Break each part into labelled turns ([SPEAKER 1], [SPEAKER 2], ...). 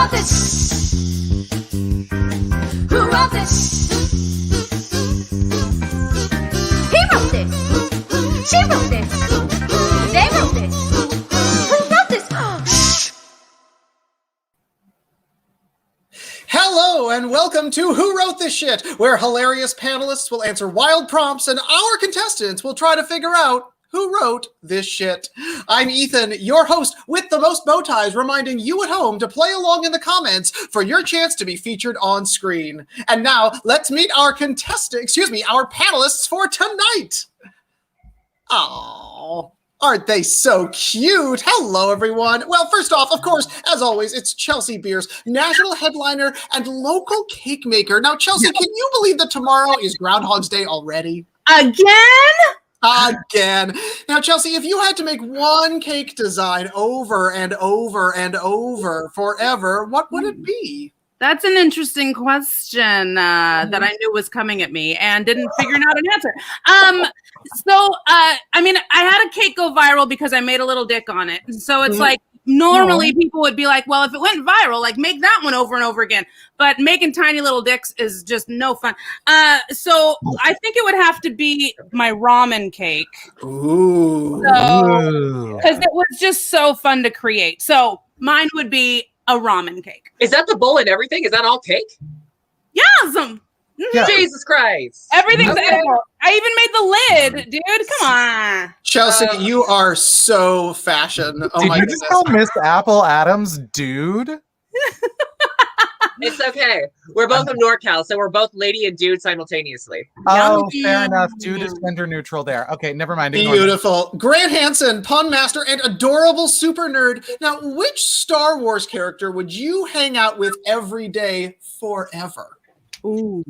[SPEAKER 1] wrote this? Who wrote this? He wrote this. She wrote this. They wrote this. Who wrote this? Shh.
[SPEAKER 2] Hello and welcome to Who Wrote This Shit, where hilarious panelists will answer wild prompts and our contestants will try to figure out who wrote this shit. I'm Ethan, your host with the most bow ties, reminding you at home to play along in the comments for your chance to be featured on screen. And now let's meet our our panelists for tonight. Oh, aren't they so cute? Hello, everyone. Well, first off, of course, as always, it's Chelsea Bearce, national headliner and local cake maker. Now, Chelsea, can you believe that tomorrow is Groundhog's Day already? Again. Now, Chelsea, if you had to make one cake design over and over and over forever, what would it be?
[SPEAKER 3] That's an interesting question that I knew was coming at me and didn't figure out an answer. I had a cake go viral because I made a little dick on it. So it's like, normally people would be like, well, if it went viral, like make that one over and over again. But making tiny little dicks is just no fun. So I think it would have to be my ramen cake.
[SPEAKER 2] Ooh.
[SPEAKER 3] Because it was just so fun to create. So mine would be a ramen cake.
[SPEAKER 4] Is that the bowl and everything? Is that all cake?
[SPEAKER 3] Yeah.
[SPEAKER 4] Jesus Christ.
[SPEAKER 3] Everything's edible. I even made the lid, dude. Come on.
[SPEAKER 2] Chelsea, you are so fashion. Oh
[SPEAKER 5] Did
[SPEAKER 2] my
[SPEAKER 5] you
[SPEAKER 2] goodness.
[SPEAKER 5] just call Miss Apple Adams dude?
[SPEAKER 4] It's okay. We're both from NorCal, so we're both lady and dude simultaneously.
[SPEAKER 5] Oh, fair enough. Dude is gender neutral there. Okay, never mind. Ignore
[SPEAKER 2] Beautiful. Grant Hansen, pun master and adorable super nerd. Now, which Star Wars character would you hang out with every day forever?
[SPEAKER 3] Ooh.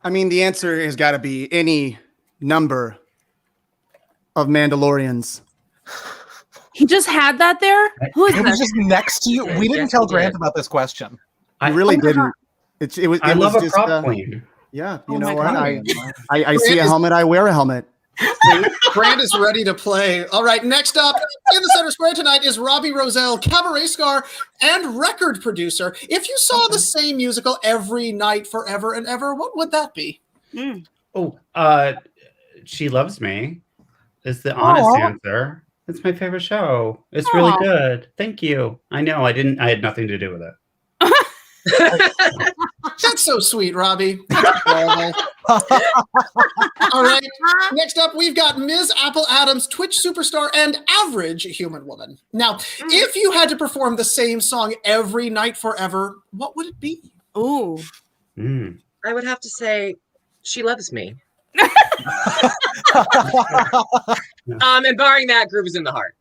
[SPEAKER 6] I mean, the answer has got to be any number of Mandalorians.
[SPEAKER 3] He just had that there? Who is
[SPEAKER 5] It was
[SPEAKER 3] that?
[SPEAKER 5] just next to you. We didn't tell Grant about this question.
[SPEAKER 6] I really didn't. It was.
[SPEAKER 7] I love
[SPEAKER 6] was
[SPEAKER 7] a
[SPEAKER 6] just,
[SPEAKER 7] prop queen.
[SPEAKER 6] Yeah, you
[SPEAKER 3] Oh
[SPEAKER 6] know
[SPEAKER 3] my
[SPEAKER 6] what?
[SPEAKER 3] God.
[SPEAKER 6] I see a helmet. I wear a helmet.
[SPEAKER 2] Grant is ready to play. All right, next up in the center square tonight is Robbie Rozelle, cabaret star and record producer. If you saw the same musical every night forever and ever, what would that be?
[SPEAKER 7] She Loves Me is the honest answer. It's my favorite show. It's really good. Thank you. I know I had nothing to do with it.
[SPEAKER 2] That's so sweet, Robbie. That's adorable. All right, next up, we've got Ms. Apple Adams, Twitch superstar and average human woman. Now, if you had to perform the same song every night forever, what would it be?
[SPEAKER 3] Ooh.
[SPEAKER 4] I would have to say, She Loves Me. And barring that, Groove is in the Heart.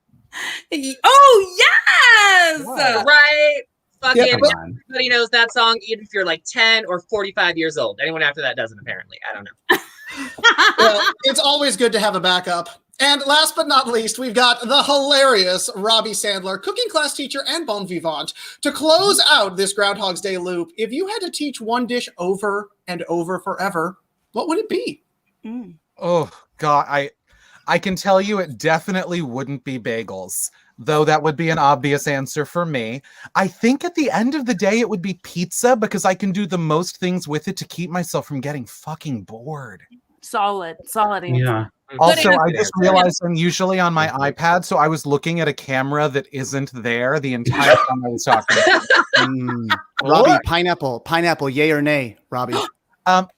[SPEAKER 3] Oh, yes!
[SPEAKER 5] Wow.
[SPEAKER 4] Right? Fucking
[SPEAKER 7] everybody
[SPEAKER 4] knows that song, even if you're like 10 or 45 years old. Anyone after that doesn't, apparently. I don't know.
[SPEAKER 2] Well, it's always good to have a backup. And last but not least, we've got the hilarious Robby Sandler, cooking class teacher and bon vivant. To close out this Groundhog's Day loop, if you had to teach one dish over and over forever, what would it be?
[SPEAKER 5] Oh, God. I can tell you it definitely wouldn't be bagels, though that would be an obvious answer for me. I think at the end of the day, it would be pizza because I can do the most things with it to keep myself from getting fucking bored.
[SPEAKER 3] Solid answer.
[SPEAKER 7] Yeah.
[SPEAKER 5] Also,
[SPEAKER 3] answer.
[SPEAKER 5] I just realized I'm usually on my iPad, so I was looking at a camera that isn't there the entire time I was talking.
[SPEAKER 6] Robbie, pineapple, yay or nay, Robbie?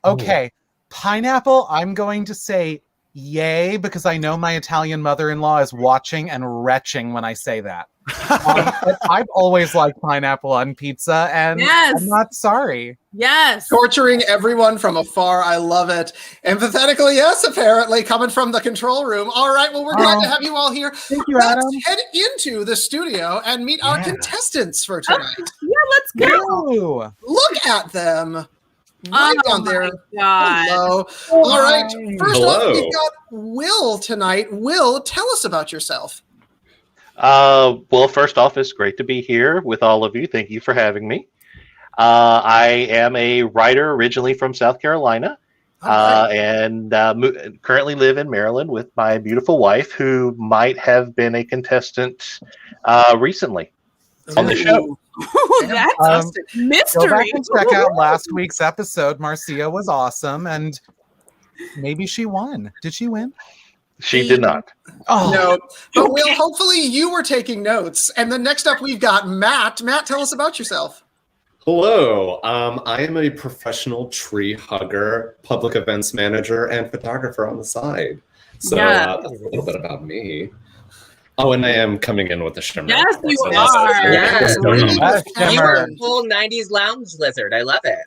[SPEAKER 5] Okay. Pineapple, I'm going to say yay, because I know my Italian mother-in-law is watching and retching when I say that. But I've always liked pineapple on pizza, and I'm not sorry.
[SPEAKER 3] Yes.
[SPEAKER 2] Torturing everyone from afar. I love it. Empathetically, yes, apparently, coming from the control room. All right, well, we're glad to have you all here.
[SPEAKER 5] Thank you, Adam.
[SPEAKER 2] Let's head into the studio and meet our contestants for tonight.
[SPEAKER 3] Let's go.
[SPEAKER 5] Ooh.
[SPEAKER 2] Look at them. Right down there.
[SPEAKER 3] God.
[SPEAKER 2] Hello. All right. First off,
[SPEAKER 7] Hello.
[SPEAKER 2] we've got Will tonight. Will, tell us about yourself.
[SPEAKER 8] Well, first off, it's great to be here with all of you. Thank you for having me. I am a writer originally from South Carolina. And currently live in Maryland with my beautiful wife, who might have been a contestant recently on the show.
[SPEAKER 3] Oh, that's
[SPEAKER 2] Fantastic.
[SPEAKER 3] a
[SPEAKER 5] Go back
[SPEAKER 3] mystery.
[SPEAKER 5] and check out last week's episode. Marcia was awesome, and maybe she won. Did she win?
[SPEAKER 8] She did not.
[SPEAKER 5] Oh,
[SPEAKER 2] No, but Will, hopefully you were taking notes. And then next up, we've got Matt. Matt, tell us about yourself.
[SPEAKER 9] Hello, I am a professional tree hugger, public events manager, and photographer on the side. So that's a little bit about me. Oh, and I am coming in with a shimmer.
[SPEAKER 3] Yes, you
[SPEAKER 9] So
[SPEAKER 3] are.
[SPEAKER 4] Yes.
[SPEAKER 5] Yes,
[SPEAKER 4] You are a
[SPEAKER 5] Shimmer.
[SPEAKER 4] full 90s lounge lizard. I love it.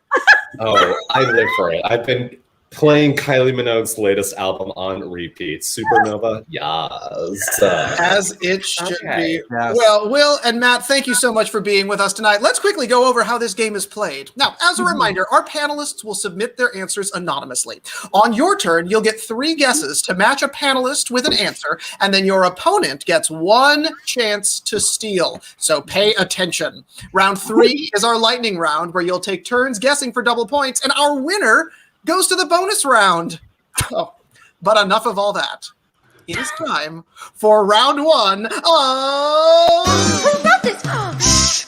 [SPEAKER 9] Oh, I live for it. I've been playing Kylie Minogue's latest album on repeat. Supernova, yes.
[SPEAKER 2] As it should
[SPEAKER 4] Okay.
[SPEAKER 2] be.
[SPEAKER 5] Yes.
[SPEAKER 2] Well, Will and Matt, thank you so much for being with us tonight. Let's quickly go over how this game is played. Now, as a reminder, our panelists will submit their answers anonymously. On your turn, you'll get 3 guesses to match a panelist with an answer, and then your opponent gets 1 chance to steal. So pay attention. Round 3 is our lightning round, where you'll take turns guessing for double points, and our winner goes to the bonus round. Oh, but enough of all that. It is time for round 1 of...
[SPEAKER 1] Who wrote this?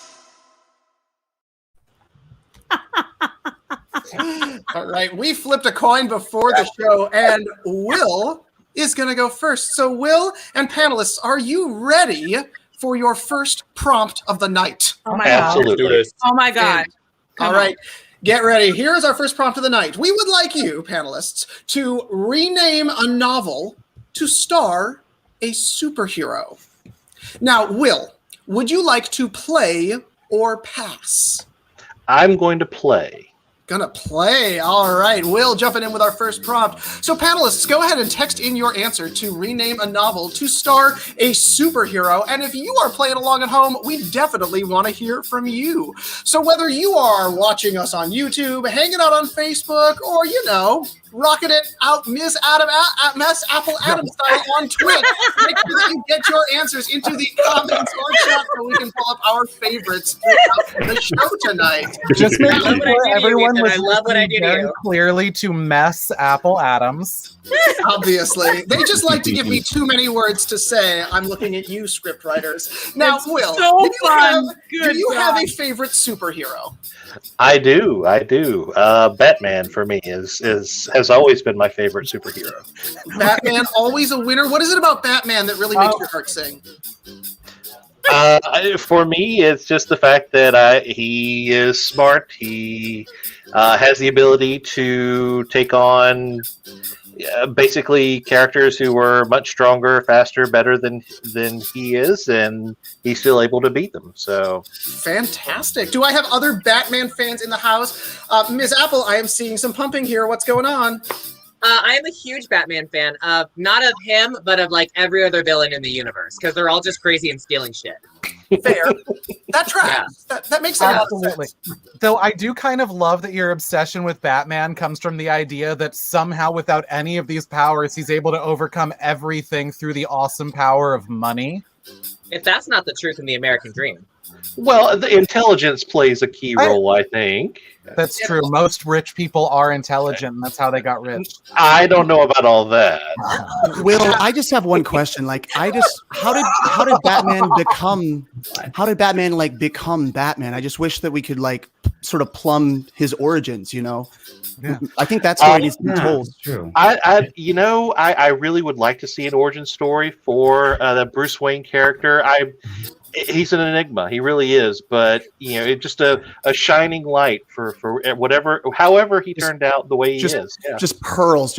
[SPEAKER 2] All right, we flipped a coin before the show, and Will is going to go first. So, Will and panelists, are you ready for your first prompt of the night?
[SPEAKER 3] Oh my god.
[SPEAKER 8] Absolutely.
[SPEAKER 3] Oh my god.
[SPEAKER 2] All right, get ready. Here is our first prompt of the night. We would like you, panelists, to rename a novel to star a superhero. Now, Will, would you like to play or pass?
[SPEAKER 8] I'm going to play.
[SPEAKER 2] Gonna play. All right. Will jumping in with our first prompt. So, panelists, go ahead and text in your answer to rename a novel to star a superhero. And if you are playing along at home, we definitely want to hear from you. So, whether you are watching us on YouTube, hanging out on Facebook, or, rocking it out Miss Apple Adam style on Twitch, make sure that you get your answers into the comments or chat so we can pull up our favorites throughout the show tonight.
[SPEAKER 5] just
[SPEAKER 4] I
[SPEAKER 5] making
[SPEAKER 4] love what I
[SPEAKER 5] sure
[SPEAKER 4] do to you,
[SPEAKER 5] everyone
[SPEAKER 4] Ethan.
[SPEAKER 5] was
[SPEAKER 4] I love what I
[SPEAKER 5] listening
[SPEAKER 4] do to
[SPEAKER 5] very
[SPEAKER 4] you.
[SPEAKER 5] clearly to Mess Apple Adams.
[SPEAKER 2] Obviously. They just like to give me too many words to say. I'm looking at you, script writers. Now,
[SPEAKER 3] It's
[SPEAKER 2] Will,
[SPEAKER 3] so
[SPEAKER 2] do you,
[SPEAKER 3] fun.
[SPEAKER 2] do you have a
[SPEAKER 3] God.
[SPEAKER 2] favorite superhero?
[SPEAKER 8] I do. Batman for me has always been my favorite superhero.
[SPEAKER 2] Batman, always a winner. What is it about Batman that really makes your heart sing?
[SPEAKER 8] For me, it's just the fact that he is smart. He has the ability to take on basically characters who were much stronger, faster, better than he is, and he's still able to beat them. So
[SPEAKER 2] Fantastic. Do I have other Batman fans in the house? Ms. Apple, I am seeing some pumping here. What's going on?
[SPEAKER 4] I am a huge Batman fan. Not of him, but of like every other villain in the universe, because they're all just crazy and stealing shit.
[SPEAKER 2] Fair. That tracks. That makes a lot of
[SPEAKER 5] Absolutely.
[SPEAKER 2] sense.
[SPEAKER 5] Though I do kind of love that your obsession with Batman comes from the idea that somehow without any of these powers, he's able to overcome everything through the awesome power of money.
[SPEAKER 4] If that's not the truth in the American dream.
[SPEAKER 8] well, the intelligence plays a key role, I think.
[SPEAKER 5] That's true. Most rich people are intelligent, and that's how they got rich.
[SPEAKER 8] I don't know about all that.
[SPEAKER 6] Will, I just have one question. How did Batman become Batman? I just wish that we could sort of plumb his origins,
[SPEAKER 5] Yeah.
[SPEAKER 6] I think that's where it needs to be
[SPEAKER 7] Yeah,
[SPEAKER 6] told.
[SPEAKER 7] it's true.
[SPEAKER 8] I really would like to see an origin story for the Bruce Wayne character. He's an enigma. He really is. But it's just a shining light for however he turned out the way he
[SPEAKER 6] Just-
[SPEAKER 8] is. Yeah.
[SPEAKER 6] Just pearls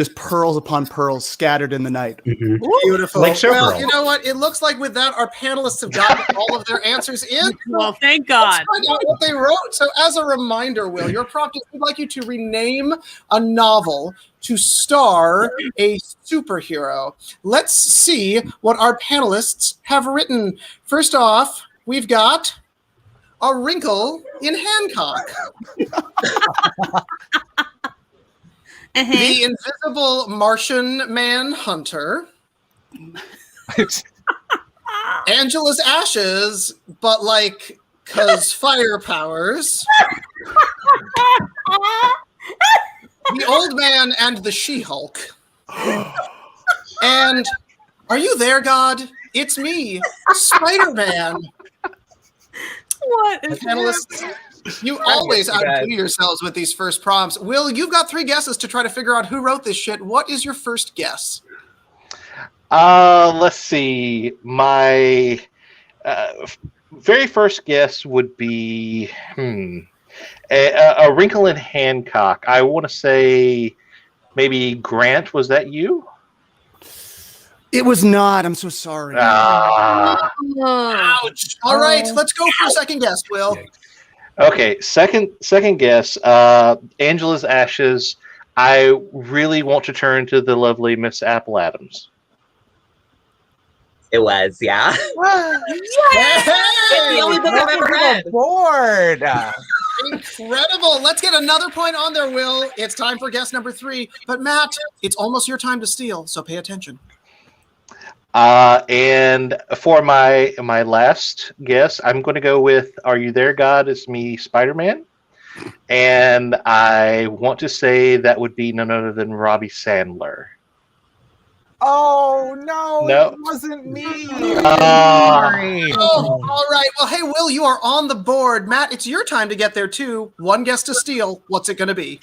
[SPEAKER 6] upon pearls scattered in the night.
[SPEAKER 7] Mhm.
[SPEAKER 2] Beautiful.
[SPEAKER 7] Like
[SPEAKER 2] Well,
[SPEAKER 7] Showgirl.
[SPEAKER 2] you know what? It looks like with that, our panelists have gotten all of their answers in.
[SPEAKER 3] Well, thank
[SPEAKER 2] Let's
[SPEAKER 3] God.
[SPEAKER 2] find out what they wrote. So, as a reminder, Will, your prompt is we'd like you to rename a novel to star a superhero. Let's see what our panelists have written. First off, we've got A Wrinkle in Hancock. The Invisible Martian Manhunter. Angela's Ashes, but cause fire powers. The Old Man and the She-Hulk. And are you there, God? It's me, Spider-Man.
[SPEAKER 3] What is
[SPEAKER 2] Panelists, you always outdo yourselves with these first prompts. Will, you've got 3 guesses to try to figure out who wrote this shit. What is your first guess?
[SPEAKER 8] Let's see. My very first guess would be a wrinkle in Hancock. I want to say maybe Grant. Was that you?
[SPEAKER 6] It was not. I'm so sorry.
[SPEAKER 2] Ouch. All right, let's go for a second guess, Will.
[SPEAKER 8] Okay, second guess. Angela's Ashes. I really want to turn to the lovely Miss Apple Adams.
[SPEAKER 4] It was, yeah.
[SPEAKER 2] Hey!
[SPEAKER 4] It's the only book I've ever read.
[SPEAKER 5] Bored.
[SPEAKER 2] Incredible. Let's get another point on there, Will. It's time for guess number 3. But Matt, it's almost your time to steal, so pay attention.
[SPEAKER 8] And for my last guess, I'm going to go with "Are You There, God?" It's me, Spider-Man, and I want to say that would be none other than Robby Sandler.
[SPEAKER 5] Oh no, it wasn't me. Sorry.
[SPEAKER 2] Oh, all right. Well, hey, Will, you are on the board. Matt, it's your time to get there too. 1 guess to steal. What's it going to be?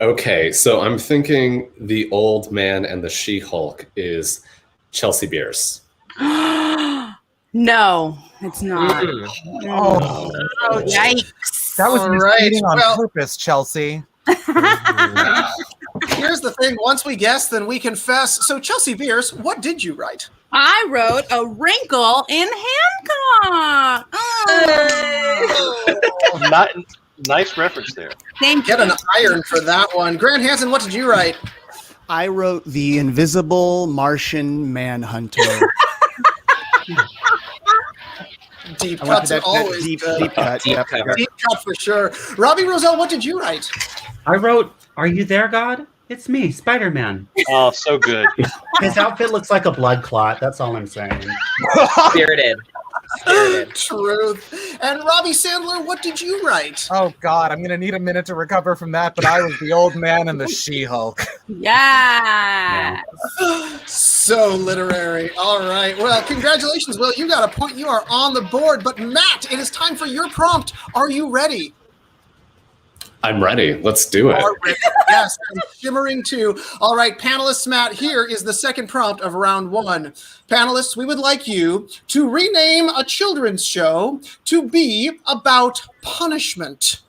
[SPEAKER 9] Okay, so I'm thinking the old man and the She-Hulk is Chelsea Bearce.
[SPEAKER 3] No, it's not.
[SPEAKER 5] Oh,
[SPEAKER 3] yikes.
[SPEAKER 5] That was
[SPEAKER 2] right,
[SPEAKER 5] misleading on purpose, Chelsea.
[SPEAKER 2] Here's the thing. Once we guess, then we confess. So, Chelsea Bearce, what did you write?
[SPEAKER 3] I wrote a wrinkle in Hancock. Oh.
[SPEAKER 8] Nice reference there.
[SPEAKER 3] Thank you.
[SPEAKER 2] Get an iron for that one. Grant Hansen, what did you write?
[SPEAKER 6] I wrote The Invisible Martian Manhunter.
[SPEAKER 2] Deep cuts are always
[SPEAKER 6] deep
[SPEAKER 2] good.
[SPEAKER 6] cut.
[SPEAKER 2] Deep cut for sure. Robbie Rozelle, what did you write?
[SPEAKER 7] I wrote, "Are you there, God? It's me, Spider-Man."
[SPEAKER 8] Oh, so good.
[SPEAKER 7] His outfit looks like a blood clot. That's all I'm saying.
[SPEAKER 4] Spirited.
[SPEAKER 2] Truth. And Robby Sandler, what did you write?
[SPEAKER 5] Oh God, I'm gonna need a minute to recover from that. But I was the old man and the She-Hulk.
[SPEAKER 3] Yeah.
[SPEAKER 2] So literary. All right. Well, congratulations, Will. You got a point. You are on the board. But Matt, it is time for your prompt. Are you ready?
[SPEAKER 9] I'm ready. Let's do it.
[SPEAKER 2] Yes, I'm shimmering too. All right, panelists, Matt, here is the second prompt of round 1. Panelists, we would like you to rename a children's show to be about punishment.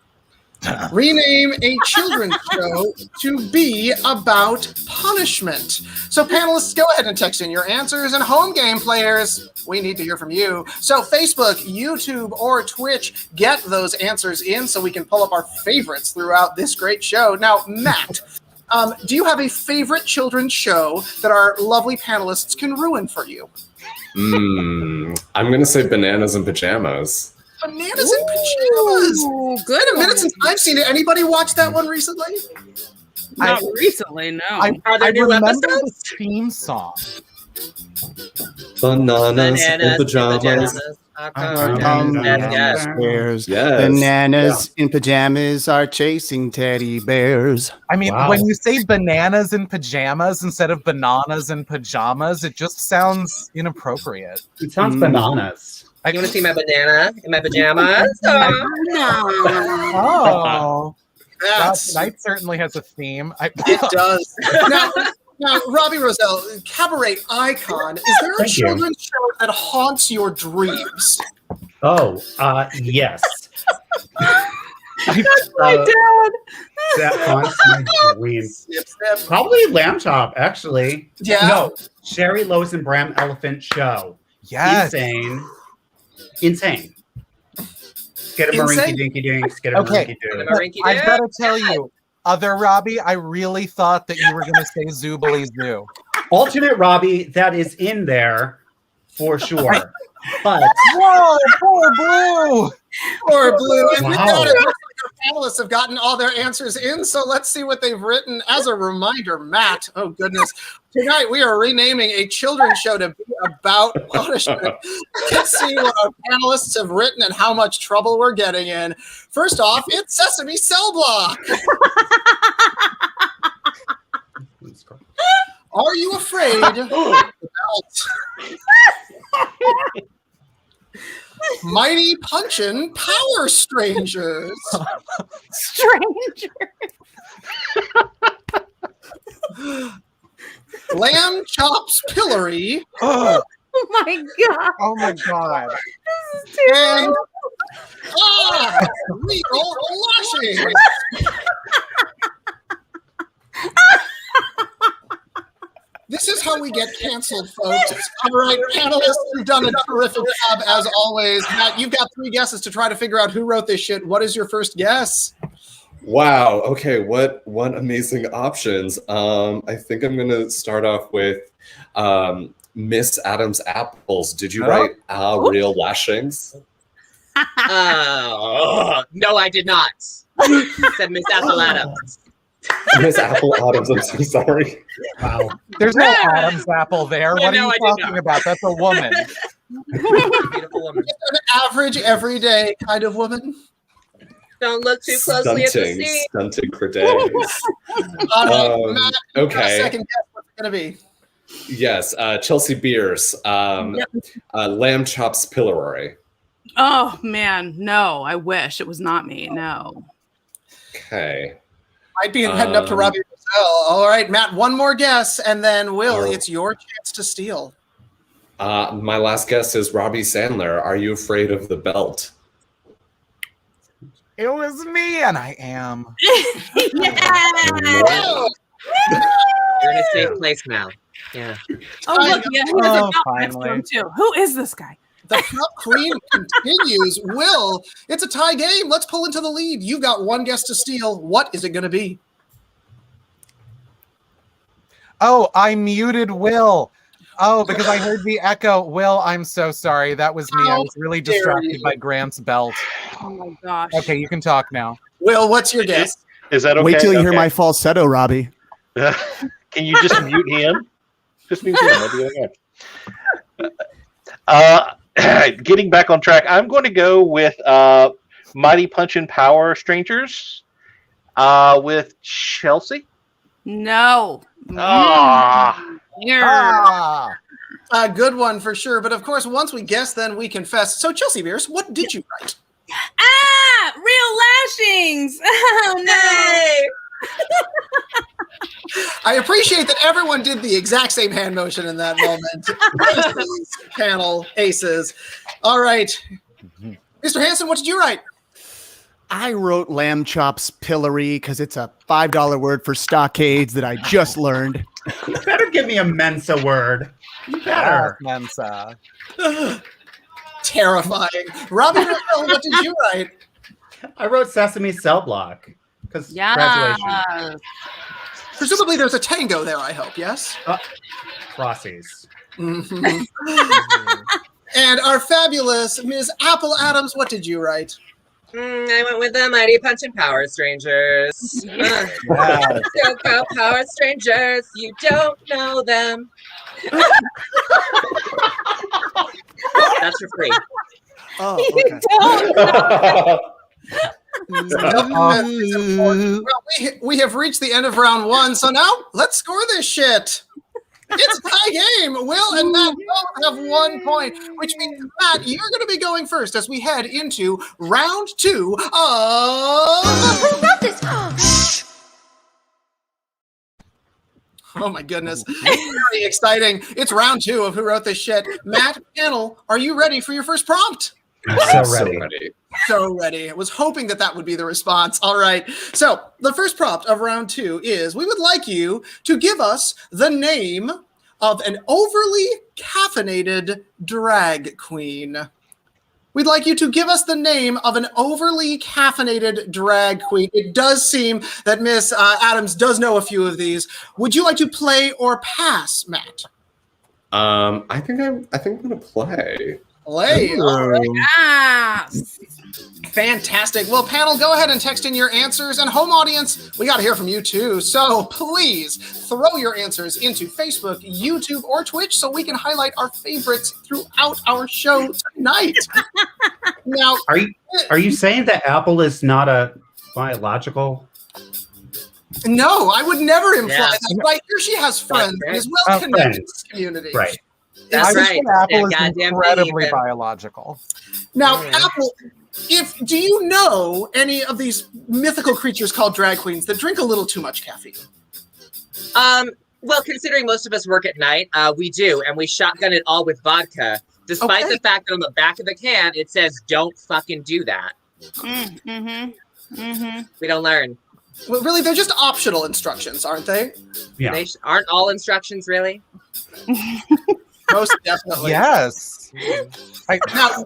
[SPEAKER 2] Rename a children's show to be about punishment. So panelists, go ahead and text in your answers, and home game players, we need to hear from you. So Facebook, YouTube, or Twitch, get those answers in so we can pull up our favorites throughout this great show. Now, Matt, do you have a favorite children's show that our lovely panelists can ruin for you?
[SPEAKER 9] I'm going to say Bananas in Pajamas.
[SPEAKER 2] Bananas in Pajamas.
[SPEAKER 3] Good.
[SPEAKER 2] It's been a minute since I've seen it. Anybody watch that one recently?
[SPEAKER 3] Not recently, no.
[SPEAKER 4] Are there new
[SPEAKER 5] remember
[SPEAKER 4] episodes?
[SPEAKER 5] the theme song.
[SPEAKER 9] Bananas in Pajamas. Yes.
[SPEAKER 6] Bananas in pajamas are chasing teddy bears.
[SPEAKER 5] I mean, when you say bananas in pajamas instead of bananas in pajamas, it just sounds inappropriate.
[SPEAKER 7] It sounds bananas.
[SPEAKER 4] You want to see my banana in my pajamas?
[SPEAKER 5] Oh. Tonight certainly has a theme.
[SPEAKER 2] It does. Now, Robbie Rozelle, cabaret icon, is there a children's show that haunts your dreams?
[SPEAKER 7] Oh, yes.
[SPEAKER 3] That's my dad.
[SPEAKER 7] That haunts my dreams.
[SPEAKER 2] Snip, snip.
[SPEAKER 7] Probably Lamb Chop, actually.
[SPEAKER 2] Yeah.
[SPEAKER 7] No, Sherry Lois and Bram Elephant Show.
[SPEAKER 5] Yes.
[SPEAKER 7] Insane. Get a marinky dinky dinks. Get a marinky doo.
[SPEAKER 5] I've got to tell you, other Robbie, I really thought that you were going to say Zoobly Zoo.
[SPEAKER 7] Alternate Robbie, that is in there for sure. But
[SPEAKER 5] whoa, poor Blue.
[SPEAKER 2] Poor Blue. And with
[SPEAKER 9] Wow.
[SPEAKER 2] that, it looks like our panelists have gotten all their answers in. So let's see what they've written. As a reminder, Matt, oh goodness, tonight we are renaming a children's show to be about punishment. Let's see what our panelists have written and how much trouble we're getting in. First off, it's Sesame Cell Block. Are you afraid? Mighty Punchin' Power Strangers.
[SPEAKER 3] Stranger.
[SPEAKER 2] Lamb Chops Pillory.
[SPEAKER 3] Oh my god.
[SPEAKER 5] Oh my god.
[SPEAKER 2] And Legal Lashing. This is how we get canceled, folks. All right, panelists, you've done a terrific job as always. Matt, you've got 3 guesses to try to figure out who wrote this shit. What is your first guess?
[SPEAKER 9] Wow. Okay. What amazing options. I think I'm gonna start off with Miss Adams Apples. Did you write Real Lashings?
[SPEAKER 4] No, I did not. Said Miss Apple Adams.
[SPEAKER 9] Miss Apple Adams. I'm so sorry.
[SPEAKER 5] Wow. There's no Adam's apple there. What are you talking about? That's a woman.
[SPEAKER 4] Beautiful woman.
[SPEAKER 2] An average, everyday kind of woman.
[SPEAKER 4] Don't look too closely at the sea.
[SPEAKER 9] Stunting for days.
[SPEAKER 2] Matt,
[SPEAKER 9] okay.
[SPEAKER 2] Second guess, what's it going to be?
[SPEAKER 9] Yes, Chelsea Bearce, Lamb Chops Pillory.
[SPEAKER 3] Oh man, no, I wish it was not me. No.
[SPEAKER 9] Okay.
[SPEAKER 2] Might be heading up to Robbie Rozelle. All right, Matt, one more guess, and then Will, it's your chance to steal.
[SPEAKER 9] My last guess is Robby Sandler. Are you afraid of the belt?
[SPEAKER 5] It was me, and I am.
[SPEAKER 2] Yeah.
[SPEAKER 4] You're in a safe place now. Yeah.
[SPEAKER 3] Oh look, yeah, he has a belt next to
[SPEAKER 5] finally.
[SPEAKER 3] him too. Who is this guy?
[SPEAKER 2] The Cup Queen continues. Will, it's a tie game. Let's pull into the lead. You've got one guess to steal. What is it going to be?
[SPEAKER 5] Oh, I muted Will. Oh, because I heard the echo. Will, I'm so sorry. That was me. I was really distracted by Grant's belt.
[SPEAKER 3] Oh my gosh.
[SPEAKER 5] Okay, you can talk now.
[SPEAKER 2] Will, what's your guess?
[SPEAKER 8] Is that okay?
[SPEAKER 6] Wait till you hear my falsetto, Robbie.
[SPEAKER 8] Can you just mute him? Just mute him. That'll be okay. Getting back on track, I'm going to go with Mighty Punchin' Power Strangers with Chelsea.
[SPEAKER 3] No.
[SPEAKER 2] A good one for sure. But of course, once we guess, then we confess. So, Chelsea Bearce, what did you write?
[SPEAKER 3] Real lashings. Oh no.
[SPEAKER 2] I appreciate that everyone did the exact same hand motion in that moment. Aces, panel, aces. All right. Mr. Hansen, what did you write?
[SPEAKER 6] I wrote Lamb Chops Pillory because it's a $5 word for stockades that I just learned.
[SPEAKER 7] You better give me a Mensa word. You better.
[SPEAKER 5] Mensa.
[SPEAKER 2] Terrifying. Robbie Rozelle, what did you write?
[SPEAKER 7] I wrote Sesame Cell Block because graduation.
[SPEAKER 2] Presumably there's a tango there, I hope, yes?
[SPEAKER 7] Rossies.
[SPEAKER 2] Mm-hmm. And our fabulous Ms. Apple Adams, what did you write?
[SPEAKER 4] I went with the Mighty Punchin' Power Strangers. Go Power Strangers, you don't know them. That's for free.
[SPEAKER 6] Oh,
[SPEAKER 2] Well, we have reached the end of round 1, so now let's score this shit. It's a tie game. Will and Matt both have 1 point, which means, Matt, you're going to be going first as we head into round 2 of...
[SPEAKER 1] Who wrote this?
[SPEAKER 2] Oh my goodness. Very exciting. It's round 2 of Who Wrote This Shit. Matt, panel, are you ready for your first prompt?
[SPEAKER 7] I'm so ready.
[SPEAKER 2] So ready. I was hoping that would be the response. All right. So the first prompt of round 2 is we would like you to give us the name of an overly caffeinated drag queen. We'd like you to give us the name of an overly caffeinated drag queen. It does seem that Miss Adams does know a few of these. Would you like to play or pass, Matt?
[SPEAKER 9] I think I'm gonna play.
[SPEAKER 2] Play. All right. Fantastic. Well, panel, go ahead and text in your answers. And home audience, we got to hear from you too. So please throw your answers into Facebook, YouTube, or Twitch so we can highlight our favorites throughout our show tonight. Now,
[SPEAKER 7] are you saying that Apple is not a biological?
[SPEAKER 2] No, I would never imply that. Right here, she has friends and is well connected to this community.
[SPEAKER 7] Right.
[SPEAKER 4] That's
[SPEAKER 5] I
[SPEAKER 4] right.
[SPEAKER 5] think an apple is
[SPEAKER 4] Goddamn
[SPEAKER 5] incredibly
[SPEAKER 4] vegan.
[SPEAKER 5] biological.
[SPEAKER 2] Now, Apple, do you know any of these mythical creatures called drag queens that drink a little too much caffeine?
[SPEAKER 4] Well, considering most of us work at night, we do, and we shotgun it all with vodka, despite the fact that on the back of the can it says, "Don't fucking do that." We don't learn.
[SPEAKER 2] Well, really, they're just optional instructions, aren't they?
[SPEAKER 7] Yeah.
[SPEAKER 4] They aren't all instructions, really?
[SPEAKER 2] Most definitely.
[SPEAKER 5] Yes.
[SPEAKER 2] Now,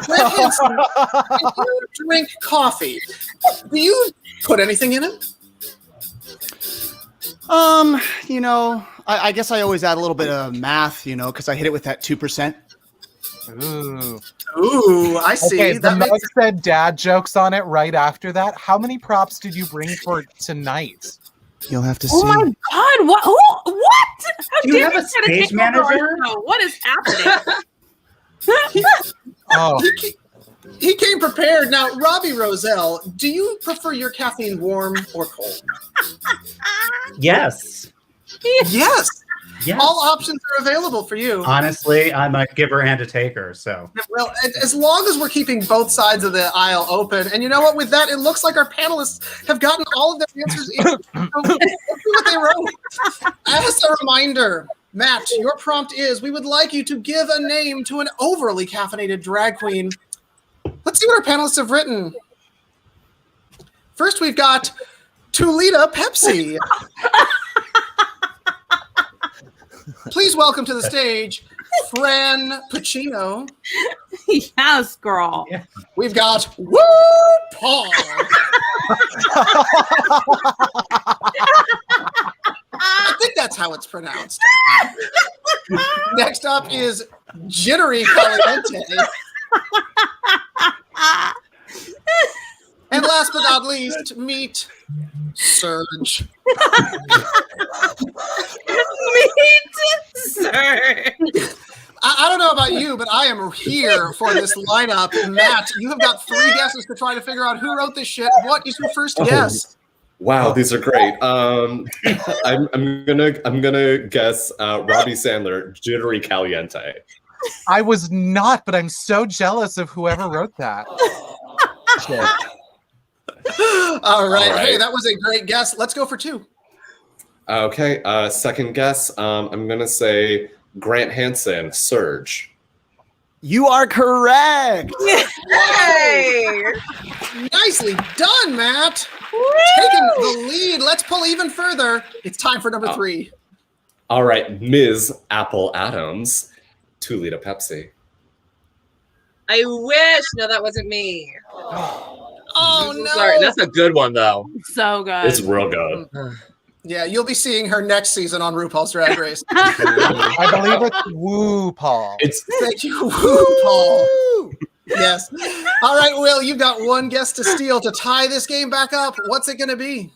[SPEAKER 2] for instance, if you drink coffee, do you put anything in it?
[SPEAKER 6] You know, I guess I always add a little bit of math, you know, because I hit it with that 2%.
[SPEAKER 5] Ooh.
[SPEAKER 2] Ooh, I see.
[SPEAKER 5] Okay, the
[SPEAKER 2] That
[SPEAKER 5] Meg
[SPEAKER 2] makes
[SPEAKER 5] said dad jokes on it right after that. How many props did you bring for tonight?
[SPEAKER 6] You'll have to see.
[SPEAKER 3] Oh my God! What? How
[SPEAKER 7] Do you
[SPEAKER 3] dare
[SPEAKER 7] have a
[SPEAKER 3] try to
[SPEAKER 7] stage
[SPEAKER 3] take over our
[SPEAKER 7] manager?
[SPEAKER 3] show? What is happening?
[SPEAKER 5] Oh,
[SPEAKER 2] he came prepared. Now, Robbie Rozelle, do you prefer your caffeine warm or cold?
[SPEAKER 7] Yes.
[SPEAKER 2] Yes.
[SPEAKER 7] Yes.
[SPEAKER 2] All options are available for you.
[SPEAKER 7] Honestly, I'm a giver and a taker. So
[SPEAKER 2] Well, as long as we're keeping both sides of the aisle open, and you know what? With that, it looks like our panelists have gotten all of their answers in. So let's see what they wrote. As a reminder, Matt, your prompt is: we would like you to give a name to an overly caffeinated drag queen. Let's see what our panelists have written. First, we've got Tulita Pepsi. Please welcome to the stage, Fran Pacino.
[SPEAKER 3] Yes, girl.
[SPEAKER 7] Yeah.
[SPEAKER 2] We've got Woo Paul. I think that's how it's pronounced. Next up is Jittery Caliente. And last but not least, meet Surge. I don't know about you, but I am here for this lineup. Matt, you have got 3 guesses to try to figure out who wrote this shit. What is your first guess?
[SPEAKER 9] Wow, these are great. I'm gonna guess Robby Sandler, Jittery Caliente.
[SPEAKER 5] I was not, but I'm so jealous of whoever wrote that. Shit.
[SPEAKER 2] All right.
[SPEAKER 9] All right.
[SPEAKER 2] Hey, that was a great guess. Let's go for 2.
[SPEAKER 9] Okay, second guess. I'm gonna say Grant Hansen, Surge.
[SPEAKER 6] You are correct.
[SPEAKER 4] Hey!
[SPEAKER 2] Nicely done, Matt. Taking the lead. Let's pull even further. It's time for number 3.
[SPEAKER 9] All right, Ms. Apple Adams, 2 Liter Pepsi.
[SPEAKER 4] I wish. No, that wasn't me.
[SPEAKER 2] Oh, no.
[SPEAKER 4] Sorry. That's a good one, though.
[SPEAKER 3] So good.
[SPEAKER 9] It's real good.
[SPEAKER 2] Yeah, you'll be seeing her next season on RuPaul's Drag Race.
[SPEAKER 5] I believe it's Woo Paul.
[SPEAKER 2] Thank you, Woo Paul. Yes. All right, Will, you've got 1 guess to steal to tie this game back up. What's it going to be?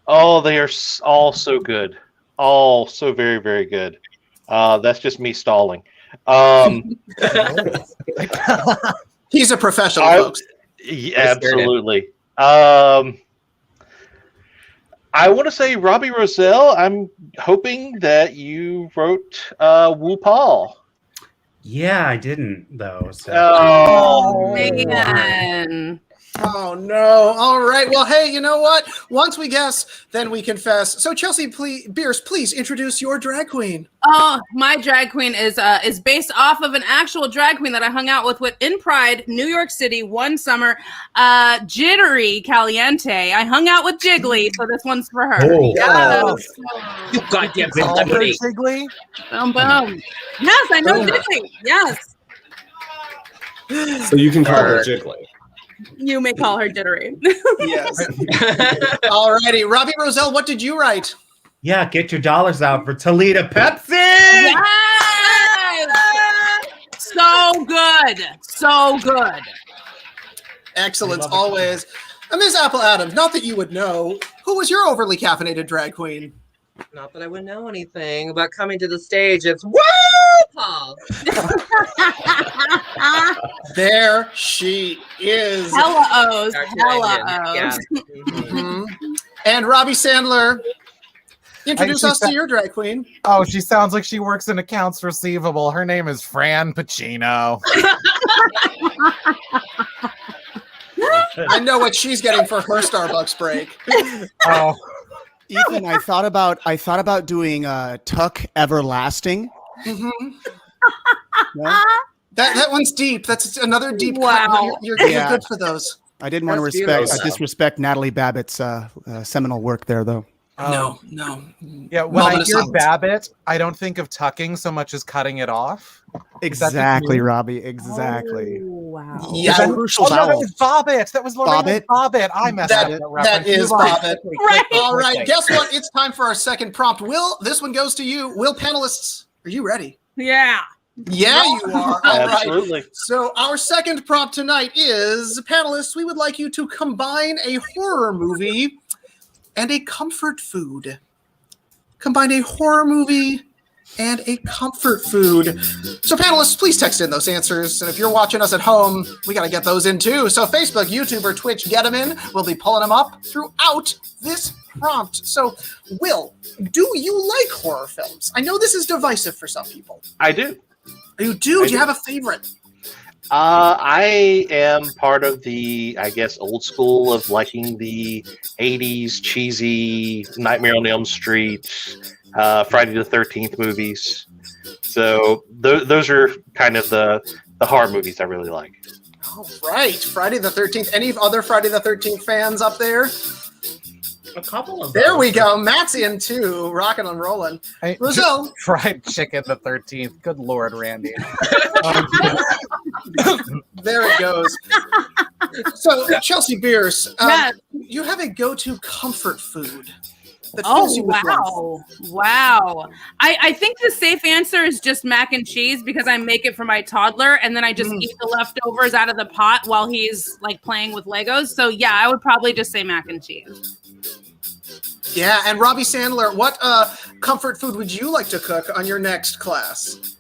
[SPEAKER 8] Oh, they are all so good. All so very, very good. That's just me stalling.
[SPEAKER 2] He's a professional, folks.
[SPEAKER 8] Yeah, absolutely. I want to say Robbie Rozelle. I'm hoping that you wrote Woo Paul.
[SPEAKER 7] yeah, I didn't though. So.
[SPEAKER 8] Oh,
[SPEAKER 3] Man.
[SPEAKER 2] Oh, no. All right. Well, hey, you know what? Once we guess, then we confess. So, Chelsea, Bearce, please introduce your drag queen.
[SPEAKER 3] Oh, my drag queen is based off of an actual drag queen that I hung out with in Pride, New York City, one summer. Jittery Caliente. I hung out with Jiggly, so this one's for her.
[SPEAKER 7] Oh.
[SPEAKER 3] Yes.
[SPEAKER 4] You goddamn
[SPEAKER 5] Oliver
[SPEAKER 4] celebrity.
[SPEAKER 5] Jiggly?
[SPEAKER 3] Boom, boom. Yes, I know Jiggly. Yes.
[SPEAKER 9] So you can call her Jiggly.
[SPEAKER 3] You may call her Jittery.
[SPEAKER 2] Yes. All righty. Robbie Rozelle, what did you write?
[SPEAKER 7] Yeah, get your dollars out for Toledo Pepsi.
[SPEAKER 3] Yes! So good. So good.
[SPEAKER 2] Excellent, always. And Ms. Apple Adams, not that you would know, who was your overly caffeinated drag queen?
[SPEAKER 4] Not that I would know anything about coming to the stage. It's Woo Paul.
[SPEAKER 2] There she is.
[SPEAKER 3] Hella O's.
[SPEAKER 4] Dark
[SPEAKER 3] Hella
[SPEAKER 4] Diamond,
[SPEAKER 3] O's.
[SPEAKER 4] yeah.
[SPEAKER 2] Mhm. And Robby Sandler. Introduce us to your drag queen.
[SPEAKER 5] Oh, she sounds like she works in accounts receivable. Her name is Fran Pacino.
[SPEAKER 2] I know what she's getting for her Starbucks break.
[SPEAKER 5] Oh,
[SPEAKER 6] Ethan, I thought about doing Tuck Everlasting.
[SPEAKER 2] Mm-hmm.
[SPEAKER 6] Yeah.
[SPEAKER 2] That one's deep. That's another deep cut.
[SPEAKER 3] Wow.
[SPEAKER 2] You're
[SPEAKER 6] Yeah.
[SPEAKER 2] good for those.
[SPEAKER 6] I didn't want to
[SPEAKER 4] That's
[SPEAKER 6] disrespect Natalie Babbitt's seminal work there, though.
[SPEAKER 2] No.
[SPEAKER 5] yeah. When
[SPEAKER 2] Moment
[SPEAKER 5] I
[SPEAKER 2] of
[SPEAKER 5] hear
[SPEAKER 2] silence.
[SPEAKER 5] Babbitt, I don't think of tucking so much as cutting it off.
[SPEAKER 6] Exactly, Robbie. Exactly.
[SPEAKER 3] Oh, wow.
[SPEAKER 2] Yeah.
[SPEAKER 6] Is that crucial
[SPEAKER 5] Oh no, that
[SPEAKER 6] vowel?
[SPEAKER 5] was Bobbit. That was Lorena Bobbit. I messed up
[SPEAKER 2] That
[SPEAKER 5] that reference.
[SPEAKER 2] is
[SPEAKER 5] Move on.
[SPEAKER 2] Bobbit.
[SPEAKER 3] Right.
[SPEAKER 2] All right. Guess what? It's time for our second prompt. Will, this one goes to you. Will, panelists, are you ready?
[SPEAKER 3] Yeah.
[SPEAKER 2] Yeah, you are. All right.
[SPEAKER 8] Absolutely.
[SPEAKER 2] So our second prompt tonight is, panelists, we would like you to combine a horror movie and a comfort food. Combine a horror movie and a comfort food. So panelists, please text in those answers. And if you're watching us at home, we got to get those in too. So Facebook, YouTube, or Twitch, get them in. We'll be pulling them up throughout this prompt. So Will, do you like horror films? I know this is divisive for some people.
[SPEAKER 8] I do.
[SPEAKER 2] You do? Do you have a favorite?
[SPEAKER 8] I am part of the, I guess, old school of liking the 80s cheesy Nightmare on Elm Street, Friday the 13th movies. So those are kind of the horror movies I really like.
[SPEAKER 2] All right. Friday the 13th. Any other Friday the 13th fans up there?
[SPEAKER 7] A couple of
[SPEAKER 2] There
[SPEAKER 7] those.
[SPEAKER 2] we go. Matt's in too. Rocking and rolling.
[SPEAKER 5] Hey,
[SPEAKER 2] Rozelle.
[SPEAKER 5] Fried chicken the 13th. Good Lord, Randy.
[SPEAKER 2] There it goes. So, Chelsea Bearce,
[SPEAKER 3] Yes.
[SPEAKER 2] you have a go-to comfort food that
[SPEAKER 3] Oh,
[SPEAKER 2] fills you with life.
[SPEAKER 3] wow. I think the safe answer is just mac and cheese because I make it for my toddler and then I just eat the leftovers out of the pot while he's like playing with Legos. So yeah, I would probably just say mac and cheese.
[SPEAKER 2] Yeah, and Robby Sandler, what comfort food would you like to cook on your next class?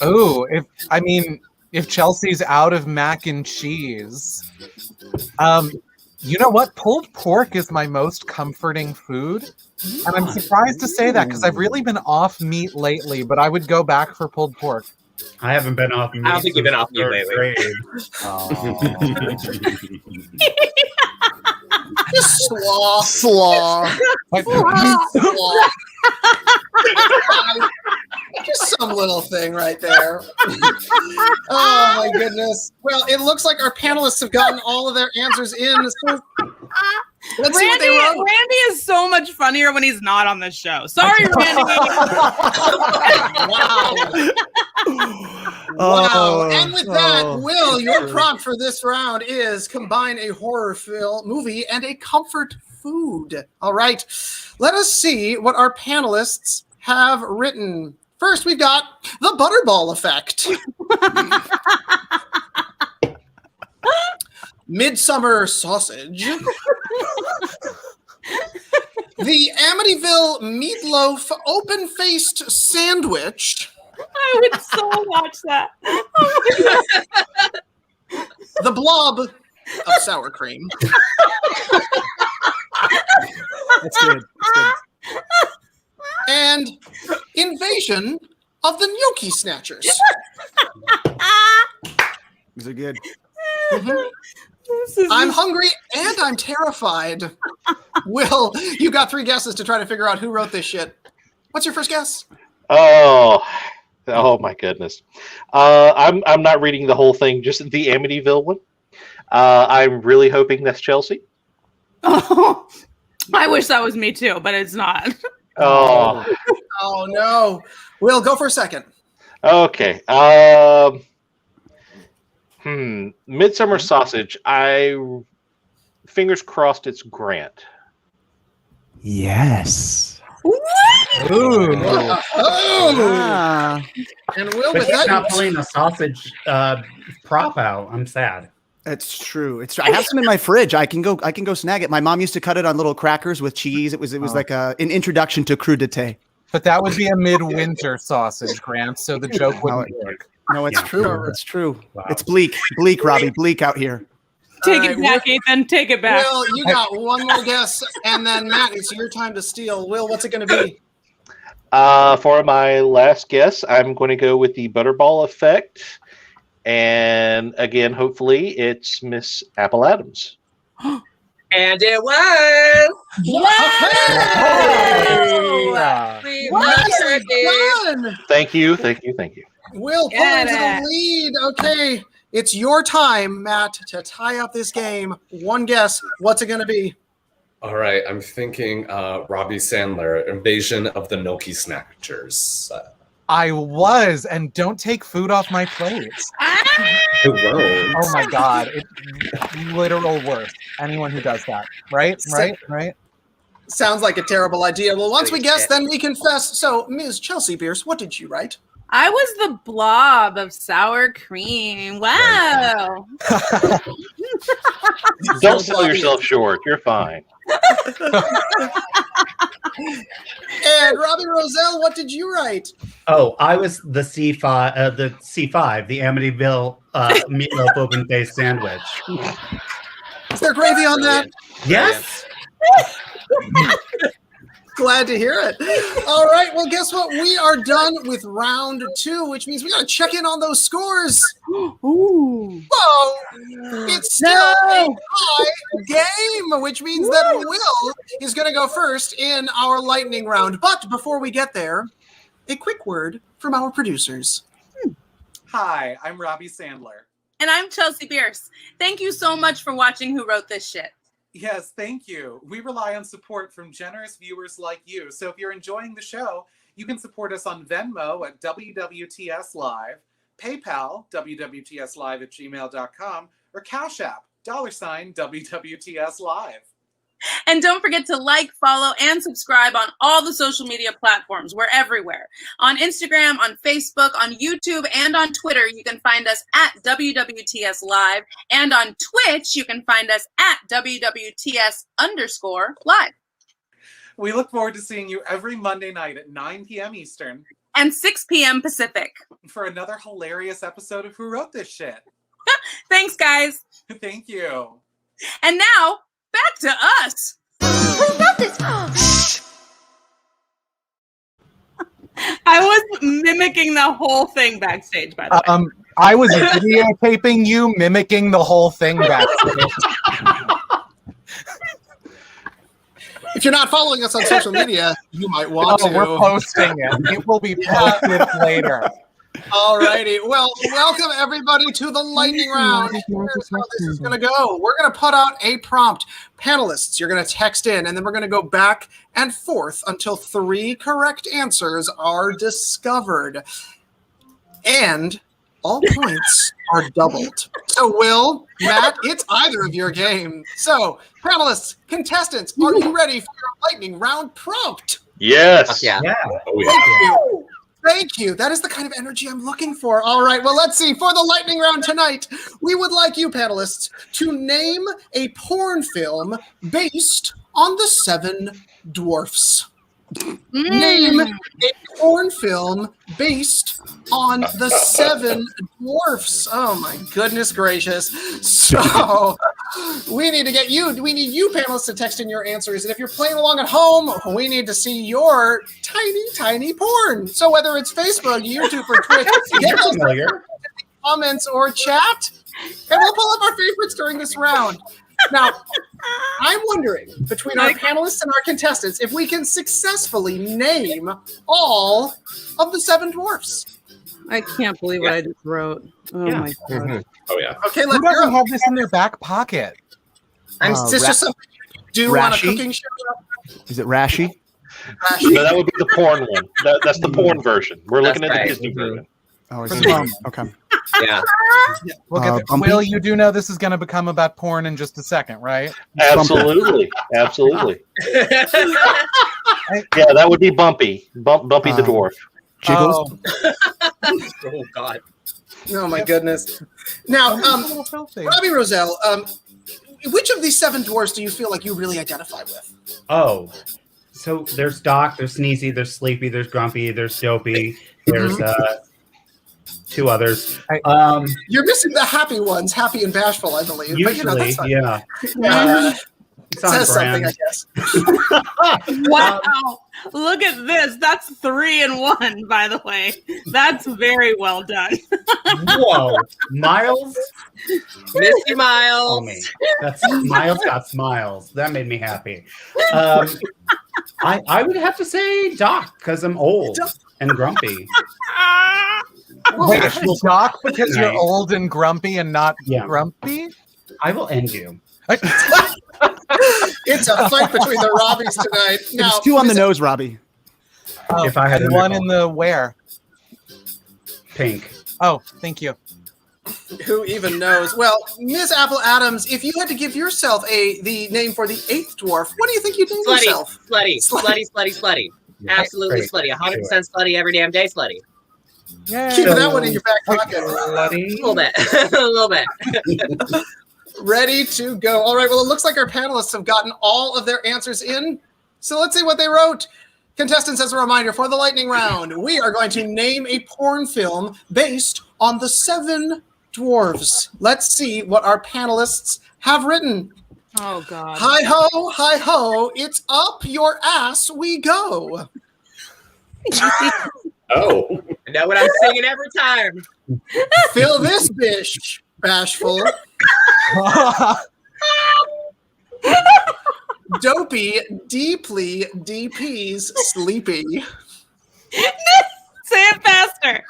[SPEAKER 5] Oh, if Chelsea's out of mac and cheese, you know what? Pulled pork is my most comforting food. And I'm surprised to say that because I've really been off meat lately, but I would go back for pulled pork.
[SPEAKER 7] I haven't been off meat.
[SPEAKER 4] I don't think you've been off meat
[SPEAKER 7] since
[SPEAKER 4] lately.
[SPEAKER 7] third grade.
[SPEAKER 2] Just slaw.
[SPEAKER 6] Slaw.
[SPEAKER 2] Slaw. Just some little thing right there. Oh my goodness. Well, it looks like our panelists have gotten all of their answers in. So let's see what they wrote.
[SPEAKER 3] Randy is so much funnier when he's not on the show. Sorry, Randy.
[SPEAKER 2] Wow. And with that, Will, your prompt for this round is combine a horror film movie and a comfort food. All right. Let us see what our panelists have written. First, we've got the Butterball effect. Midsummer sausage. The Amityville meatloaf open-faced sandwich.
[SPEAKER 3] I would so watch that.
[SPEAKER 2] The blob of sour cream.
[SPEAKER 6] That's good. That's good.
[SPEAKER 2] And invasion of the gnocchi snatchers.
[SPEAKER 6] These are good.
[SPEAKER 2] I'm hungry and I'm terrified. Will, you got 3 guesses to try to figure out who wrote this shit. What's your first guess?
[SPEAKER 8] Oh my goodness. I'm not reading the whole thing, just the Amityville one. I'm really hoping that's Chelsea.
[SPEAKER 3] Oh, I wish that was me too, but it's not.
[SPEAKER 8] Oh,
[SPEAKER 2] Oh no. Will, go for a second.
[SPEAKER 8] okay. Midsummer sausage. Fingers crossed it's Grant.
[SPEAKER 6] Yes.
[SPEAKER 5] Ooh.
[SPEAKER 2] Oh!
[SPEAKER 6] Ah.
[SPEAKER 2] And Will,
[SPEAKER 7] But
[SPEAKER 2] with
[SPEAKER 7] he's
[SPEAKER 2] that,
[SPEAKER 7] not pulling a sausage prop out. I'm sad.
[SPEAKER 6] It's true. It's true. I have some in my fridge. I can go snag it. My mom used to cut it on little crackers with cheese. It was like an introduction to crudité.
[SPEAKER 5] But that would be a midwinter sausage, Grant, so the joke wouldn't work.
[SPEAKER 6] No, it's true. It's true.
[SPEAKER 7] Wow.
[SPEAKER 6] It's bleak, Robbie, bleak out here.
[SPEAKER 3] Take
[SPEAKER 2] All
[SPEAKER 3] it
[SPEAKER 2] right,
[SPEAKER 3] back, Ethan. Take it back.
[SPEAKER 2] Will, you got one more guess, and then Matt, it's your time to steal. Will, what's it going to be?
[SPEAKER 8] For my last guess, I'm going to go with the Butterball effect. And again, hopefully, it's Miss Apple Adams.
[SPEAKER 4] And it was.
[SPEAKER 5] Yeah.
[SPEAKER 4] We
[SPEAKER 2] Nicely
[SPEAKER 4] done.
[SPEAKER 2] done.
[SPEAKER 8] Thank you, thank you, thank you.
[SPEAKER 2] Will pull
[SPEAKER 3] Get
[SPEAKER 2] into the
[SPEAKER 3] it.
[SPEAKER 2] lead. Okay, it's your time, Matt, to tie up this game. One guess. What's it going to be?
[SPEAKER 9] All right, I'm thinking Robbie Sandler, Invasion of the Noki Snatchers.
[SPEAKER 5] I was, and don't take food off my plate.
[SPEAKER 9] Who won't?
[SPEAKER 5] Oh my god, it's literal worst. Anyone who does that, right?
[SPEAKER 2] Sounds like a terrible idea. Well, once we guess, then we confess. So, Ms. Chelsea Bearce, what did you write?
[SPEAKER 3] I was the blob of sour cream. Wow.
[SPEAKER 8] Don't sell yourself short. You're fine.
[SPEAKER 2] And Robbie Rozelle, what did you write?
[SPEAKER 7] Oh, I was the C5, the Amityville meatloaf open faced sandwich.
[SPEAKER 2] Is there gravy on that?
[SPEAKER 7] Yes.
[SPEAKER 2] Glad to hear it. All right, well, guess what? We are done with round 2, which means we got to check in on those scores.
[SPEAKER 3] Ooh.
[SPEAKER 2] Whoa! It's still a tie game, which means that Will is going to go first in our lightning round. But before we get there, a quick word from our producers.
[SPEAKER 5] Hi, I'm Robby Sandler.
[SPEAKER 3] And I'm Chelsea Bearce. Thank you so much for watching Who Wrote This Shit.
[SPEAKER 5] Yes, thank you. We rely on support from generous viewers like you. So if you're enjoying the show, you can support us on Venmo at WWTSLive, PayPal, WWTSLive@gmail.com, or Cash App, $WWTSLive.
[SPEAKER 3] And don't forget to like, follow, and subscribe on all the social media platforms. We're everywhere. On Instagram, on Facebook, on YouTube, and on Twitter, you can find us at WWTSLive. And on Twitch, you can find us at WWTS_live.
[SPEAKER 5] We look forward to seeing you every Monday night at 9 p.m. Eastern
[SPEAKER 3] And 6 p.m. Pacific.
[SPEAKER 5] for another hilarious episode of Who Wrote This Shit.
[SPEAKER 3] Thanks, guys.
[SPEAKER 5] Thank you.
[SPEAKER 3] And now, back to us.
[SPEAKER 1] Who wrote this?
[SPEAKER 3] I was mimicking the whole thing backstage, by the way.
[SPEAKER 5] I was videotaping you mimicking the whole thing backstage.
[SPEAKER 2] If you're not following us on social media, you might want to.
[SPEAKER 5] We're posting it. It will be posted later.
[SPEAKER 2] All righty. Well, welcome everybody to the lightning round. Here's how this is going to go. We're going to put out a prompt. Panelists, you're going to text in, and then we're going to go back and forth until 3 correct answers are discovered. And all points are doubled. So, Will, Matt, it's either of your game. So, panelists, contestants, are you ready for your lightning round prompt?
[SPEAKER 8] Yes.
[SPEAKER 4] Yeah.
[SPEAKER 9] Oh, yeah.
[SPEAKER 2] Thank you. That is the kind of energy I'm looking for. All right. Well, let's see. For the lightning round tonight, we would like you panelists to name a porn film based on the 7 Dwarfs. Name a porn film based on the 7 Dwarfs. Oh my goodness gracious. So we need you panelists to text in your answers. And if you're playing along at home, we need to see your tiny porn. So whether it's Facebook, YouTube, or Twitch, get those comments or chat, and we'll pull up our favorites during this round. Now, I'm wondering, between our panelists and our contestants, if we can successfully name all of the 7 Dwarfs.
[SPEAKER 3] I can't believe what I just wrote. Oh my god.
[SPEAKER 9] Oh, yeah.
[SPEAKER 2] Okay,
[SPEAKER 5] Who
[SPEAKER 2] let's
[SPEAKER 5] doesn't
[SPEAKER 2] go.
[SPEAKER 5] have this in their back pocket?
[SPEAKER 2] Is this just something you do on a
[SPEAKER 6] Rashi?
[SPEAKER 2] cooking show?
[SPEAKER 6] Is it Rashi?
[SPEAKER 8] No, that would be the porn one. That's the porn version. We're looking at
[SPEAKER 4] That's
[SPEAKER 8] the
[SPEAKER 4] right.
[SPEAKER 8] Disney version.
[SPEAKER 6] Oh, is it? Okay.
[SPEAKER 4] Yeah.
[SPEAKER 5] We'll get there.
[SPEAKER 6] Bumpy?
[SPEAKER 5] Will, you do know this is going to become about porn in just a second, right?
[SPEAKER 8] Absolutely. Absolutely. Yeah, that would be Bumpy. Bumpy the dwarf.
[SPEAKER 6] Jiggles?
[SPEAKER 4] Oh God.
[SPEAKER 2] Oh my goodness. Now, Robbie Rozelle, which of these 7 dwarfs do you feel like you really identify with?
[SPEAKER 7] Oh, so there's Doc, there's Sneezy, there's Sleepy, there's Grumpy, there's Dopey, there's two others.
[SPEAKER 2] You're missing the happy ones, happy and bashful, I believe. But,
[SPEAKER 7] Usually,
[SPEAKER 2] that's fine.
[SPEAKER 7] yeah.
[SPEAKER 2] It says something, I guess.
[SPEAKER 3] Wow. Look at this. That's 3 in 1, by the way. That's very well done.
[SPEAKER 7] Whoa. Miles?
[SPEAKER 4] Misty Miles.
[SPEAKER 7] Oh, me. That's Miles got smiles. That made me happy. I would have to say Doc, because I'm old and grumpy.
[SPEAKER 5] Wait, Doc, because you're old and grumpy and not grumpy?
[SPEAKER 7] I will end you.
[SPEAKER 2] It's a fight between the Robbies tonight. Now,
[SPEAKER 6] it's 2 on the nose, Robbie.
[SPEAKER 7] If I had a
[SPEAKER 5] one in the where?
[SPEAKER 7] Pink.
[SPEAKER 5] Oh, thank you.
[SPEAKER 2] Who even knows? Well, Ms. Apple Adams, if you had to give yourself the name for the 8th dwarf, what do you think you'd name yourself?
[SPEAKER 4] Slutty. Absolutely slutty. 100% slutty every damn day slutty.
[SPEAKER 2] Keeping that one in your back pocket.
[SPEAKER 4] A little bit. A little bit.
[SPEAKER 2] Ready to go. All right, well, it looks like our panelists have gotten all of their answers in. So let's see what they wrote. Contestants, as a reminder, for the lightning round, we are going to name a porn film based on the 7 dwarves. Let's see what our panelists have written.
[SPEAKER 3] Oh, God.
[SPEAKER 2] Hi ho, it's up your ass we go.
[SPEAKER 9] Oh.
[SPEAKER 4] I know what I'm singing every time.
[SPEAKER 2] Fill this bish, bashful. Dopey, deeply, DP's sleepy.
[SPEAKER 3] Say it faster.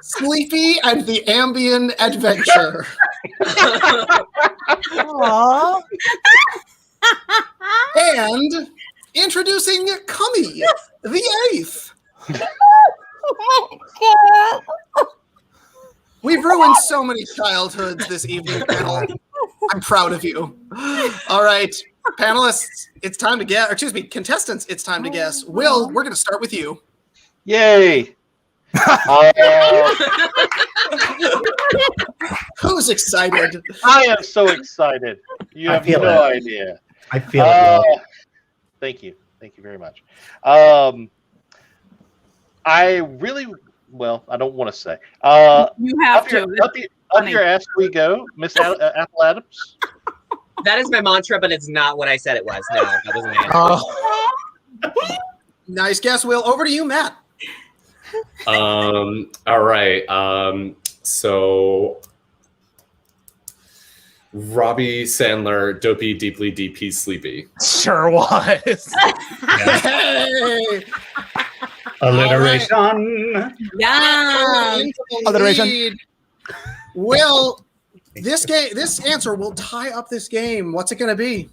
[SPEAKER 2] Sleepy and the ambient adventure.
[SPEAKER 5] Aww.
[SPEAKER 2] And introducing Cummy, the 8th. We've ruined so many childhoods this evening, panel. I'm proud of you. All right, panelists, it's time to guess. Or excuse me, contestants, it's time to guess. Will, we're going to start with you.
[SPEAKER 8] Yay!
[SPEAKER 2] Who's excited?
[SPEAKER 8] I am so excited. You have no idea.
[SPEAKER 7] I feel it.
[SPEAKER 8] Thank you. Thank you very much. I really, well, I don't want to say.
[SPEAKER 3] You have
[SPEAKER 8] Up your ass we go, Miss Apple Adams.
[SPEAKER 4] That is my mantra, but it's not what I said it was. No, that wasn't the answer.
[SPEAKER 2] Nice guess, Will. Over to you, Matt.
[SPEAKER 9] All right. So Robby Sandler, dopey, deeply, DP, sleepy.
[SPEAKER 5] Sure was.
[SPEAKER 2] Hey!
[SPEAKER 7] Alliteration.
[SPEAKER 3] Yeah.
[SPEAKER 6] Alliteration.
[SPEAKER 2] Will, this answer will tie up this game. What's it going to be?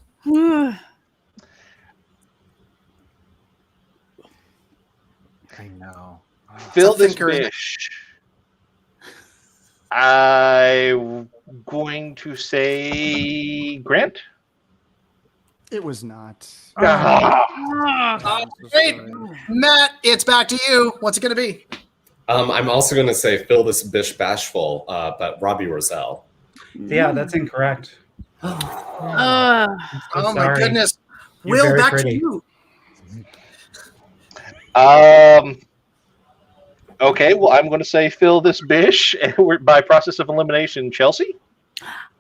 [SPEAKER 5] I know.
[SPEAKER 8] Fill this bish. I'm going to say Grant.
[SPEAKER 6] It was not.
[SPEAKER 2] Great. Matt, it's back to you. What's it going to be?
[SPEAKER 9] I'm also going to say fill this bish bashful, but Robbie Rozelle.
[SPEAKER 7] Yeah, that's incorrect.
[SPEAKER 2] Oh my
[SPEAKER 7] sorry.
[SPEAKER 2] goodness.
[SPEAKER 7] You're
[SPEAKER 2] Will,
[SPEAKER 7] very
[SPEAKER 2] back
[SPEAKER 7] pretty.
[SPEAKER 2] to you.
[SPEAKER 8] Okay, well, I'm going to say fill this bish by process of elimination, Chelsea.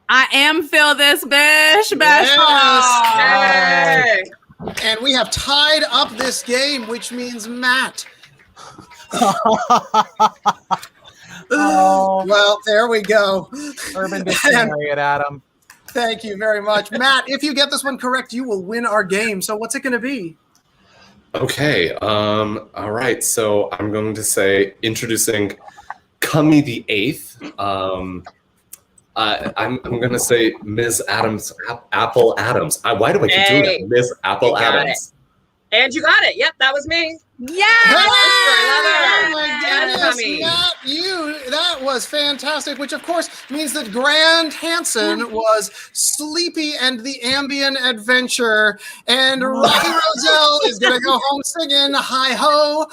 [SPEAKER 3] I am Phil this bish.
[SPEAKER 2] Yes. And we have tied up this game, which means Matt. Well, there we go.
[SPEAKER 5] Urban Dictionary at Adam.
[SPEAKER 2] Thank you very much. Matt, if you get this one correct, you will win our game. So what's it going to be?
[SPEAKER 9] Okay. All right. So I'm going to say introducing Cummy the 8th. I'm going to say Ms. Adams, Apple Adams. Why do I keep doing that? Ms. Apple Adams.
[SPEAKER 4] And you got it. Yep, that was me.
[SPEAKER 3] Yeah.
[SPEAKER 2] Oh my goodness,
[SPEAKER 4] Cummy.
[SPEAKER 2] Matt, that was fantastic, which of course means that Grand Hansen was Sleepy and the Ambient Adventure, and Robbie Rozelle is going to go home singing hi ho,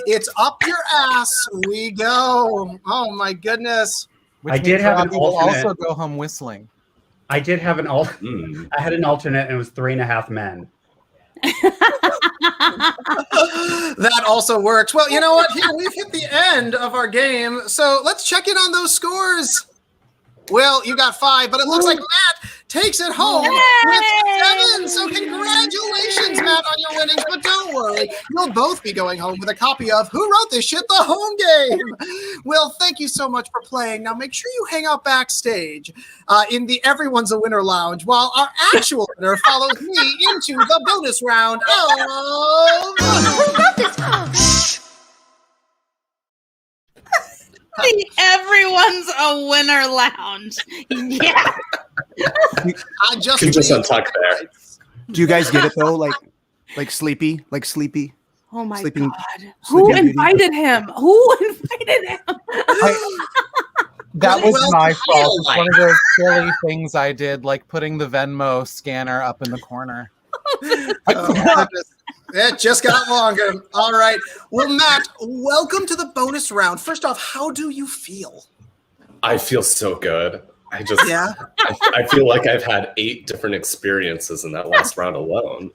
[SPEAKER 2] it's up your ass we go. Oh my goodness.
[SPEAKER 5] Which
[SPEAKER 7] I did have an
[SPEAKER 5] will
[SPEAKER 7] alternate.
[SPEAKER 5] also go home whistling.
[SPEAKER 7] I did have an alternate. I had an alternate, and it was 3.5 men.
[SPEAKER 2] That also works. Well, you know what? Here, we've hit the end of our game, so let's check in on those scores. Well, you got 5, but it looks like Matt takes it home with 7. So congratulations, Matt, on your winnings. But don't worry, you'll both be going home with a copy of Who Wrote This Shit? The Home Game. Well, thank you so much for playing. Now, make sure you hang out backstage in the Everyone's a Winner lounge while our actual winner follows me into the bonus round of Who Wrote This?
[SPEAKER 3] The Everyone's a Winner lounge. Yeah.
[SPEAKER 2] I just
[SPEAKER 9] can just untuck there.
[SPEAKER 6] Do you guys get it though? Like sleepy?
[SPEAKER 3] Oh my
[SPEAKER 6] Sleeping-
[SPEAKER 3] God. Who invited him? Who invited him?
[SPEAKER 5] That was
[SPEAKER 2] Well,
[SPEAKER 5] my fault. It's one of those silly things I did, like putting the Venmo scanner up in the corner.
[SPEAKER 2] Oh, goodness. It just got longer. All right. Well, Matt, welcome to the bonus round. First off, how do you feel?
[SPEAKER 9] I feel so good. I feel like I've had 8 different experiences in that last round alone.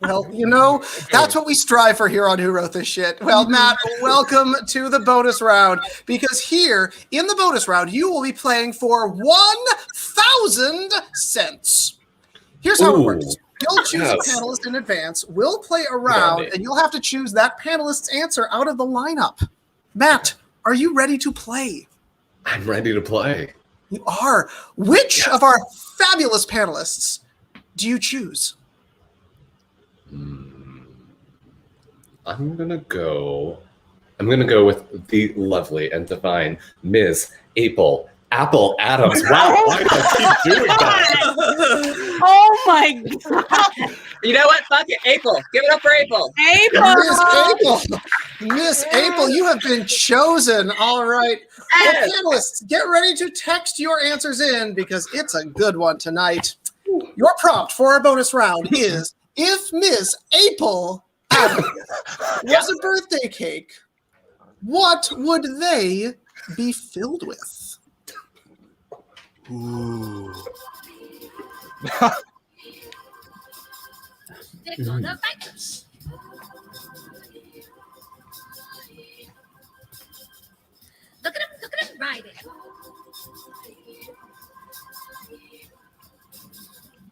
[SPEAKER 2] Well, you know, that's what we strive for here on Who Wrote This Shit. Well, Matt, welcome to the bonus round, because here in the bonus round, you will be playing for 1,000 cents. Here's how it works. You'll choose a panelist in advance. We'll play a round, and you'll have to choose that panelist's answer out of the lineup. Matt, are you ready to play?
[SPEAKER 9] I'm ready to play.
[SPEAKER 2] You are. Which of our fabulous panelists do you choose?
[SPEAKER 9] I'm gonna go with the lovely and divine Ms. Apple Adams. Wow, why do I keep doing that?
[SPEAKER 3] Oh my God.
[SPEAKER 4] You know what? Fuck it. April. Give it up for April.
[SPEAKER 2] Miss April, you have been chosen. All right. Well, panelists, get ready to text your answers in, because it's a good one tonight. Your prompt for our bonus round is, if Miss April Adams was a birthday cake, what would they be filled with?
[SPEAKER 6] Ooh.
[SPEAKER 1] They're gonna bite us. Look at him riding.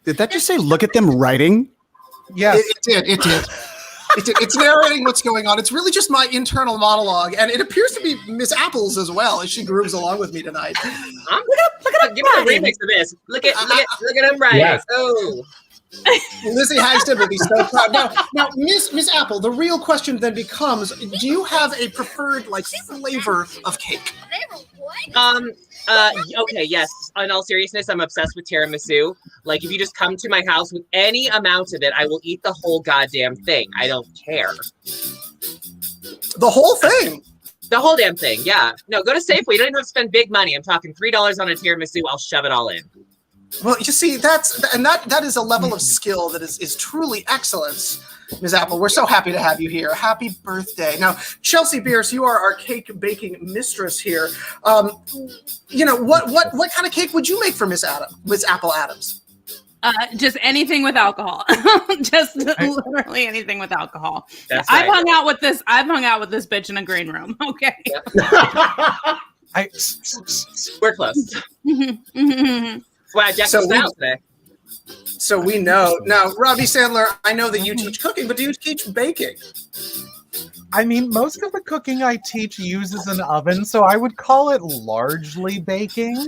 [SPEAKER 6] Did that just say look at them writing?
[SPEAKER 5] Yes.
[SPEAKER 2] It did. It's narrating what's going on. It's really just my internal monologue, and it appears to be Miss Apple's as well as she grooves along with me tonight.
[SPEAKER 4] Look at give me a remix of this. Look at him right.
[SPEAKER 9] Yes.
[SPEAKER 4] Oh.
[SPEAKER 2] Lizzie Hagston will be so proud. Now, Miss Apple, the real question then becomes: do you have a preferred flavor of cake?
[SPEAKER 4] Okay, yes. In all seriousness, I'm obsessed with tiramisu. Like, if you just come to my house with any amount of it, I will eat the whole goddamn thing. I don't care.
[SPEAKER 2] The whole thing?
[SPEAKER 4] The whole damn thing, yeah. No, go to Safeway. You don't even have to spend big money. I'm talking $3 on a tiramisu. I'll shove it all in.
[SPEAKER 2] Well, you see, that is a level of skill that is truly excellence. Ms. Apple, we're so happy to have you here. Happy birthday. Now, Chelsea Bearce, you are our cake baking mistress here. What kind of cake would you make for Miss Apple Adams?
[SPEAKER 3] Just anything with alcohol. Just literally anything with alcohol. I've hung out with this bitch in a green room. Okay.
[SPEAKER 4] We're close. Wow, Jack's out today.
[SPEAKER 2] So we know. Now, Robby Sandler, I know that you teach cooking, but do you teach baking?
[SPEAKER 5] I mean, most of the cooking I teach uses an oven, so I would call it largely baking.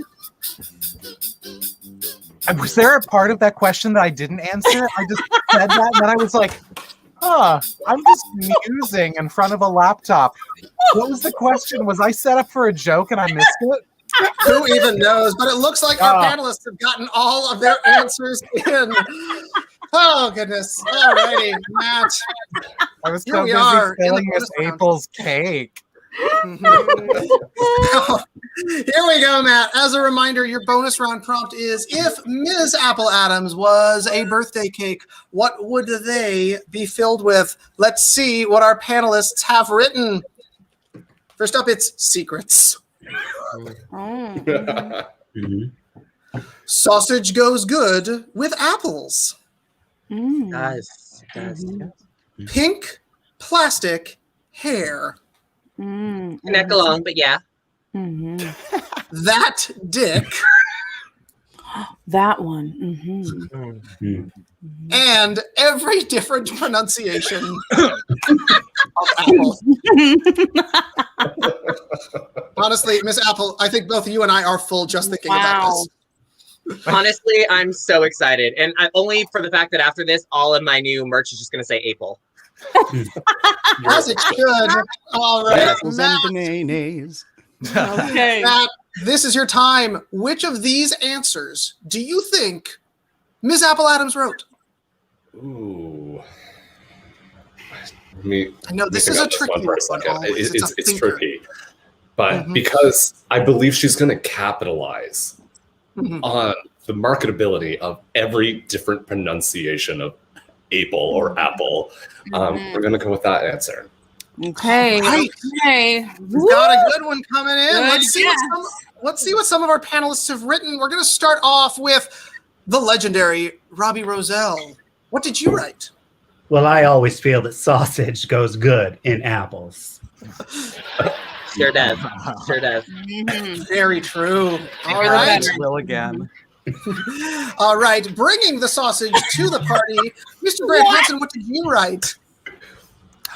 [SPEAKER 5] Was there a part of that question that I didn't answer? I just said that, and then I was like, I'm just musing in front of a laptop. What was the question? Was I set up for a joke and I missed it?
[SPEAKER 2] Who even knows? But it looks like our panelists have gotten all of their answers in. Oh, goodness. All righty, Matt.
[SPEAKER 5] I was so busy filling Miss April's cake.
[SPEAKER 2] Here we go, Matt. As a reminder, your bonus round prompt is, if Ms. Apple Adams was a birthday cake, what would they be filled with? Let's see what our panelists have written. First up, it's secrets. Sausage goes good with apples.
[SPEAKER 4] Yes.
[SPEAKER 2] Pink plastic hair.
[SPEAKER 4] Neck along, but yeah.
[SPEAKER 2] That dick.
[SPEAKER 3] That one.
[SPEAKER 2] And every different pronunciation of apple. Honestly, Miss Apple, I think both you and I are full just thinking about this.
[SPEAKER 4] Honestly, I'm so excited. And only for the fact that after this, all of my new merch is just going to say April.
[SPEAKER 2] As it should. All right.
[SPEAKER 6] Bananas.
[SPEAKER 3] Okay.
[SPEAKER 2] Matt, this is your time. Which of these answers do you think Ms. Apple Adams wrote?
[SPEAKER 9] Ooh.
[SPEAKER 2] I know this is a tricky one.
[SPEAKER 9] It's tricky. But because I believe she's going to capitalize on the marketability of every different pronunciation of Apple or Apple, we're going to go with that answer.
[SPEAKER 3] Okay.
[SPEAKER 2] Right.
[SPEAKER 3] Okay.
[SPEAKER 2] We've got a good one coming in.
[SPEAKER 3] Good
[SPEAKER 2] Let's see what some of our panelists have written. We're going to start off with the legendary Robbie Rozelle. What did you write?
[SPEAKER 7] Well, I always feel that sausage goes good in apples.
[SPEAKER 4] Sure does. Sure does.
[SPEAKER 2] Very true. All right.
[SPEAKER 5] Will again.
[SPEAKER 2] All right. Bringing the sausage to the party, Mr. Grant Hansen, what did you write?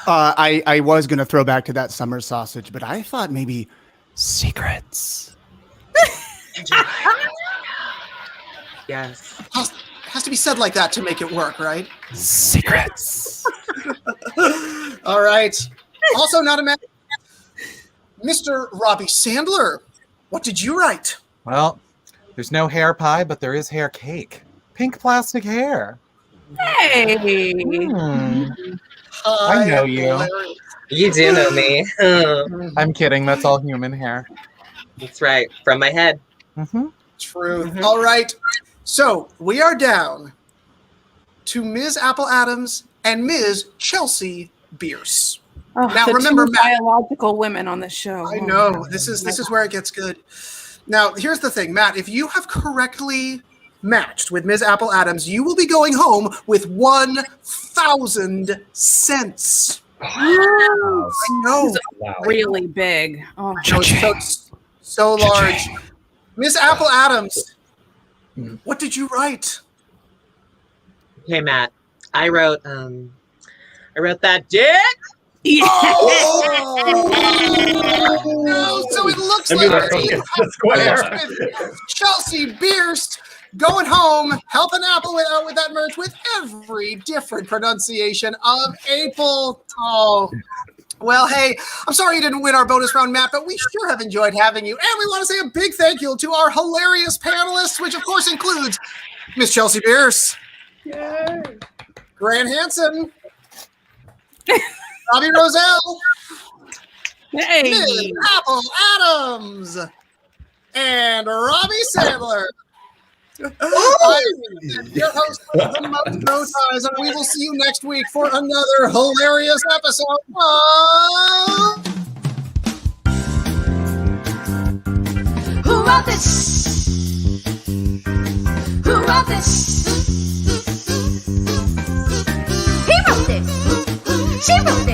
[SPEAKER 6] I was going to throw back to that summer sausage, but I thought maybe secrets.
[SPEAKER 4] Yes.
[SPEAKER 2] Has to be said like that to make it work, right?
[SPEAKER 6] Secrets.
[SPEAKER 2] All right. Also not a man. Mr. Robby Sandler, what did you write?
[SPEAKER 5] Well, there's no hair pie, but there is hair cake. Pink plastic hair.
[SPEAKER 3] Hey.
[SPEAKER 5] I know you.
[SPEAKER 4] You do know me.
[SPEAKER 5] I'm kidding. That's all human hair.
[SPEAKER 4] That's right. From my head.
[SPEAKER 2] True. All right. So we are down to Ms. Apple Adams and Ms. Chelsea Bearce.
[SPEAKER 3] Oh,
[SPEAKER 2] Now,
[SPEAKER 3] the
[SPEAKER 2] remember,
[SPEAKER 3] two
[SPEAKER 2] Matt,
[SPEAKER 3] biological women on the show.
[SPEAKER 2] I know this is where it gets good. Now, here's the thing, Matt. If you have correctly matched with Ms. Apple Adams, you will be going home with 1,000 cents.
[SPEAKER 3] Wow.
[SPEAKER 2] I know.
[SPEAKER 3] Really big. Oh,
[SPEAKER 2] So large. Ms. Apple Adams, what did you write?
[SPEAKER 4] Hey, Matt. I wrote that dick.
[SPEAKER 3] Yeah.
[SPEAKER 2] No, so it looks like Chelsea Bearce going home, helping Apple out with that merch with every different pronunciation of Apple. Oh, well, hey, I'm sorry you didn't win our bonus round, Matt, but we sure have enjoyed having you. And we want to say a big thank you to our hilarious panelists, which of course includes Miss Chelsea Bearce, Grant Hansen, Robbie Rozelle, Ms. Apple Adams, and Robby Sandler. I'm your host of the Most No Ties, and we will see you next week for another hilarious episode of
[SPEAKER 1] Who wrote this? Who wrote this? He wrote this. She wrote this.